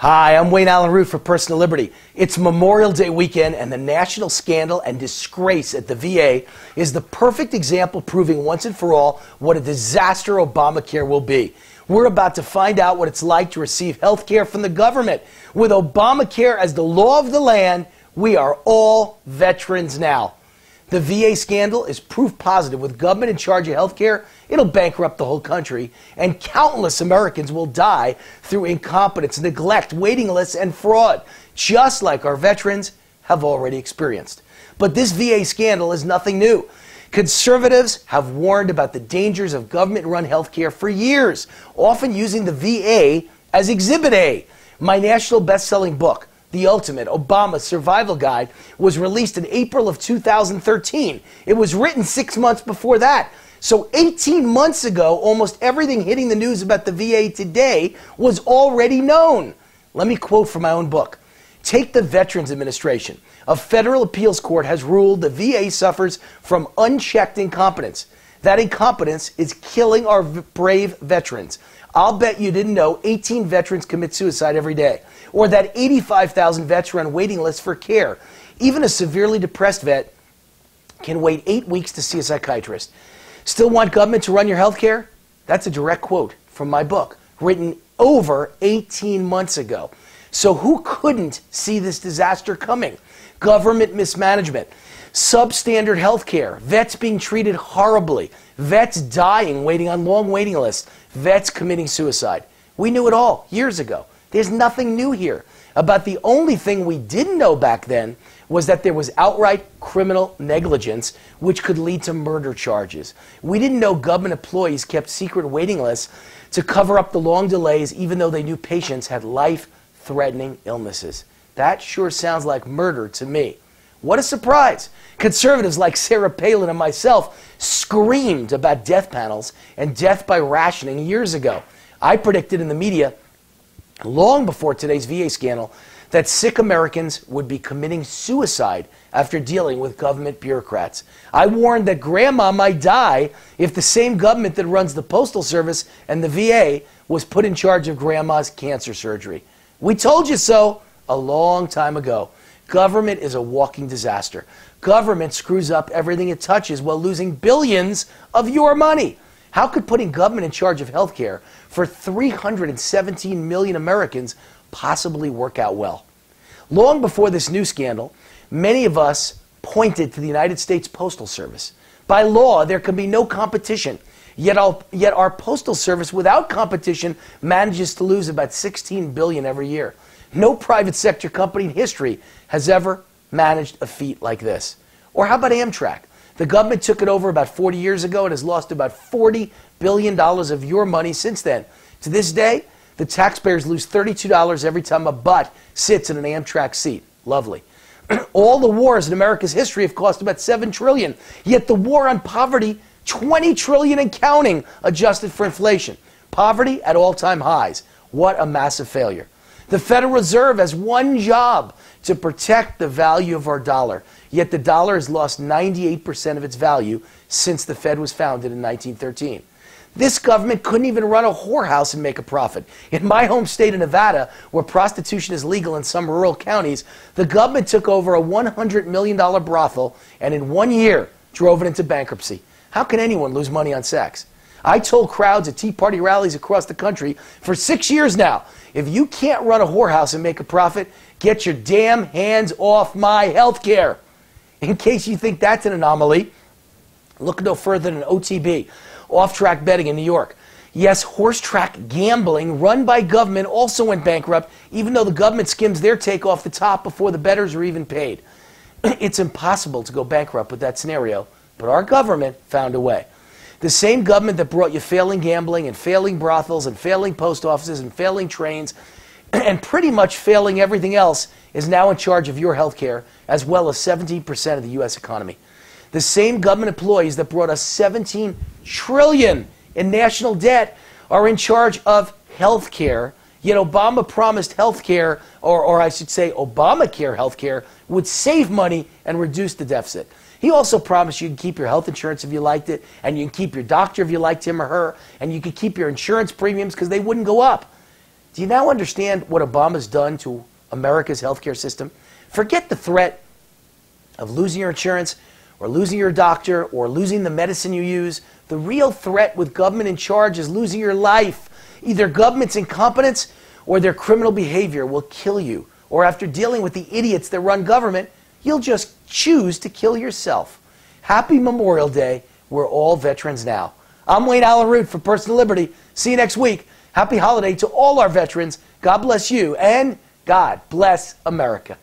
Hi, I'm Wayne Allen Root for Personal Liberty. It's Memorial Day weekend, and the national scandal and disgrace at the VA is the perfect example proving once and for all what a disaster Obamacare will be. We're about to find out what it's like to receive health care from the government. With Obamacare as the law of the land, we are all veterans now. The VA scandal is proof positive. With government in charge of health care, it'll bankrupt the whole country, and countless Americans will die through incompetence, neglect, waiting lists, and fraud, just like our veterans have already experienced. But this VA scandal is nothing new. Conservatives have warned about the dangers of government-run health care for years, often using the VA as Exhibit A. My national best-selling book, The Ultimate Obama Survival Guide, was released in April of 2013. It was written 6 months before that. So 18 months ago, almost everything hitting the news about the VA today was already known. Let me quote from my own book. Take the Veterans Administration. A federal appeals court has ruled the VA suffers from unchecked incompetence. That incompetence is killing our brave veterans. I'll bet you didn't know 18 veterans commit suicide every day, or that 85,000 vets are on waiting lists for care. Even a severely depressed vet can wait 8 weeks to see a psychiatrist. Still want government to run your health care? That's a direct quote from my book, written over 18 months ago. So who couldn't see this disaster coming? Government mismanagement, substandard health care, vets being treated horribly, vets dying, waiting on long waiting lists, vets committing suicide. We knew it all years ago. There's nothing new here. About the only thing we didn't know back then was that there was outright criminal negligence, which could lead to murder charges. We didn't know government employees kept secret waiting lists to cover up the long delays, even though they knew patients had life-threatening illnesses. That sure sounds like murder to me. What a surprise! Conservatives like Sarah Palin and myself screamed about death panels and death by rationing years ago. I predicted in the media, long before today's VA scandal, that sick Americans would be committing suicide after dealing with government bureaucrats. I warned that grandma might die if the same government that runs the Postal Service and the VA was put in charge of grandma's cancer surgery. We told you so a long time ago. Government is a walking disaster. Government screws up everything it touches while losing billions of your money. How could putting government in charge of health care for 317 million Americans possibly work out well? Long before this new scandal, many of us pointed to the United States Postal Service. By law, there can be no competition. Yet our Postal Service, without competition, manages to lose about $16 billion every year. No private sector company in history has ever managed a feat like this. Or how about Amtrak? The government took it over about 40 years ago and has lost about $40 billion of your money since then. To this day, the taxpayers lose $32 every time a butt sits in an Amtrak seat. Lovely. All the wars in America's history have cost about $7 trillion. Yet the war on poverty, $20 trillion and counting, adjusted for inflation. Poverty at all-time highs. What a massive failure. The Federal Reserve has one job: to protect the value of our dollar. Yet the dollar has lost 98% of its value since the Fed was founded in 1913. This government couldn't even run a whorehouse and make a profit. In my home state of Nevada, where prostitution is legal in some rural counties, the government took over a $100 million brothel and in 1 year drove it into bankruptcy. How can anyone lose money on sex? I told crowds at Tea Party rallies across the country for 6 years now, if you can't run a whorehouse and make a profit, get your damn hands off my health care. In case you think that's an anomaly, look no further than OTB, off-track betting in New York. Yes, horse-track gambling run by government also went bankrupt, even though the government skims their take off the top before the bettors are even paid. It's impossible to go bankrupt with that scenario, but our government found a way. The same government that brought you failing gambling and failing brothels and failing post offices and failing trains and pretty much failing everything else is now in charge of your health care, as well as 17% of the U.S. economy. The same government employees that brought us $17 trillion in national debt are in charge of health care, yet Obama promised health care, or I should say Obamacare health care, would save money and reduce the deficit. He also promised you can keep your health insurance if you liked it, and you can keep your doctor if you liked him or her, and you could keep your insurance premiums because they wouldn't go up. Do you now understand what Obama's done to America's healthcare system? Forget the threat of losing your insurance or losing your doctor or losing the medicine you use. The real threat with government in charge is losing your life. Either government's incompetence or their criminal behavior will kill you. Or after dealing with the idiots that run government, you'll just choose to kill yourself. Happy Memorial Day. We're all veterans now. I'm Wayne Allen Root for Personal Liberty. See you next week. Happy holiday to all our veterans. God bless you, and God bless America.